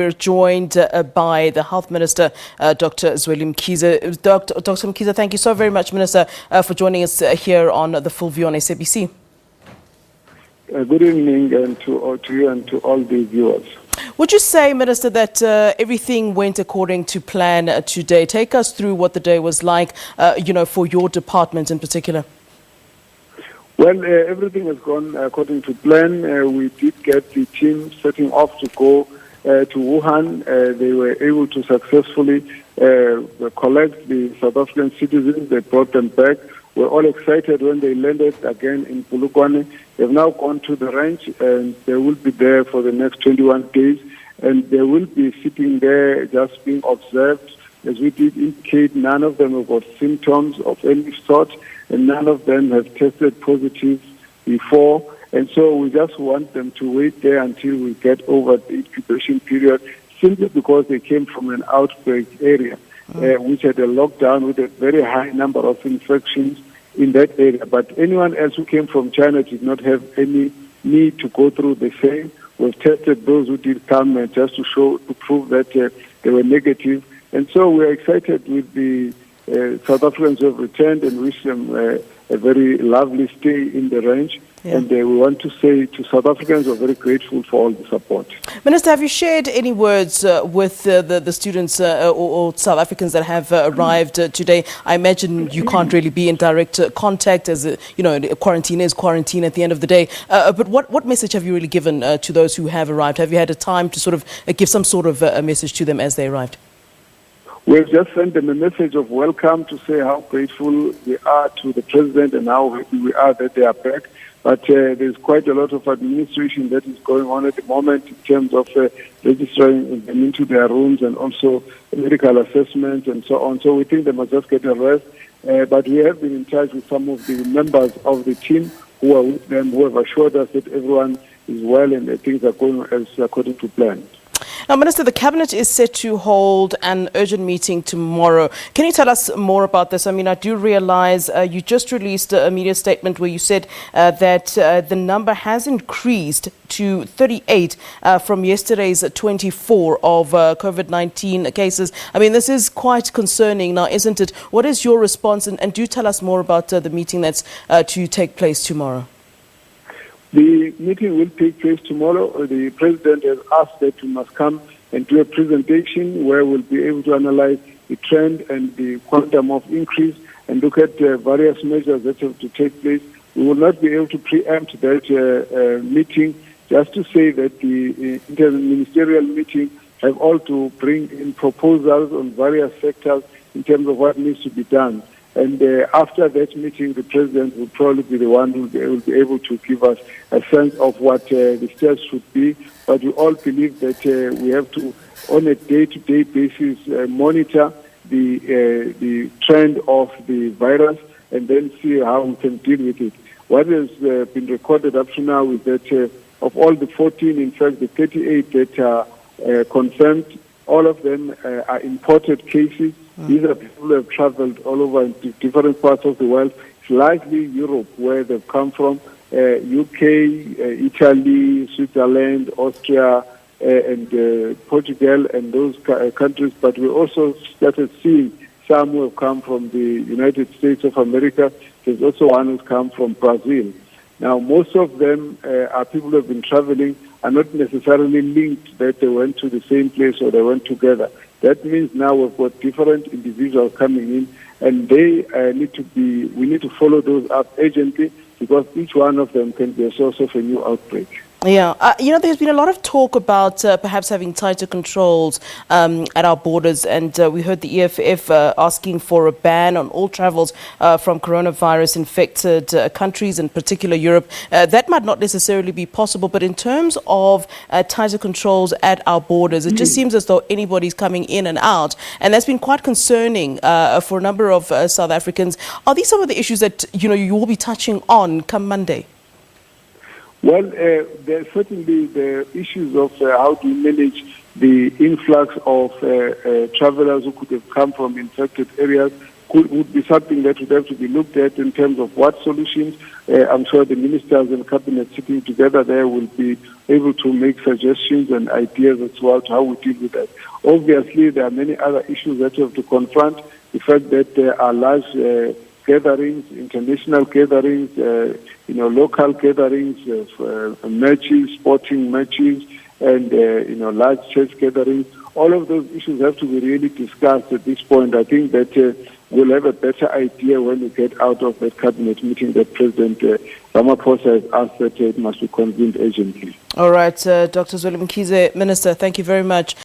We're joined by the Health Minister, Dr. Zweli Mkhize. Dr. Mkhize, thank you so very much, Minister, for joining us here on The Full View on SABC. Good evening and to you and to all the viewers. Would you say, Minister, that everything went according to plan today? Take us through what the day was like, for your department in particular. Well, everything has gone according to plan. We did get the team setting off to go to Wuhan. They were able to successfully collect the South African citizens. They brought them back. We're all excited when they landed again in Polokwane. They've now gone to the ranch and they will be there for the next 21 days. And they will be sitting there just being observed. As we did indicate, none of them have got symptoms of any sort, and none of them have tested positive before. And so we just want them to wait there until we get over the incubation period, simply because they came from an outbreak area, which had a lockdown with a very high number of infections in that area. But anyone else who came from China did not have any need to go through the same. We've tested those who did come just to prove that they were negative. And so we're excited with the South Africans who have returned and wish them a very lovely stay in the range. Yeah. And we want to say to South Africans, we're very grateful for all the support. Minister, have you shared any words with the students or South Africans that have arrived today? I imagine you can't really be in direct contact, as quarantine is quarantine at the end of the day. But what message have you really given to those who have arrived? Have you had a time to sort of give some sort of a message to them as they arrived? We've just sent them a message of welcome to say how grateful we are to the President and how happy we are that they are back. But there's quite a lot of administration that is going on at the moment in terms of registering them into their rooms and also medical assessments and so on. So we think they must just get a rest. But we have been in touch with some of the members of the team who are with them, who have assured us that everyone is well and that things are going as according to plan. Now, Minister, the Cabinet is set to hold an urgent meeting tomorrow. Can you tell us more about this? I mean, I do realize you just released a media statement where you said that the number has increased to 38 from yesterday's 24 of COVID-19 cases. I mean, this is quite concerning now, isn't it? What is your response? And do tell us more about the meeting that's to take place tomorrow. The meeting will take place tomorrow. The President has asked that we must come and do a presentation where we'll be able to analyze the trend and the quantum of increase and look at various measures that have to take place. We will not be able to preempt that meeting, just to say that the inter-ministerial meeting have all to bring in proposals on various sectors in terms of what needs to be done. And after that meeting, the President will probably be the one who will be able to give us a sense of what the steps should be. But we all believe that we have to, on a day-to-day basis, monitor the trend of the virus and then see how we can deal with it. What has been recorded up to now is that of all the 14, in fact, the 38 that are confirmed, all of them are imported cases. These are people who have traveled all over into different parts of the world. It's largely Europe where they've come from, UK, Italy, Switzerland, Austria, and Portugal, and those countries. But we also started seeing some who have come from the United States of America. There's also one who's come from Brazil. Now, most of them are people who have been traveling, are not necessarily linked that they went to the same place or they went together. That means now we've got different individuals coming in, and they we need to follow those up urgently, because each one of them can be a source of a new outbreak. Yeah, there's been a lot of talk about perhaps having tighter controls at our borders, and we heard the EFF asking for a ban on all travels from coronavirus-infected countries, in particular Europe. That might not necessarily be possible, but in terms of tighter controls at our borders, it just seems as though anybody's coming in and out, and that's been quite concerning for a number of South Africans. Are these some of the issues that you will be touching on come Monday? Well, there's certainly the issues of how to manage the influx of travelers who could have come from infected areas. would be something that would have to be looked at in terms of what solutions. I'm sure the ministers and cabinet sitting together there will be able to make suggestions and ideas as well to how we deal with that. Obviously, there are many other issues that we have to confront. The fact that there are large gatherings, international gatherings, local gatherings, matches, sporting matches, and large church gatherings. All of those issues have to be really discussed at this point. I think that we'll have a better idea when we get out of that cabinet meeting that President Ramaphosa has asked that it must be convened urgently. All right, Dr. Zweli Mkhize, Minister, thank you very much.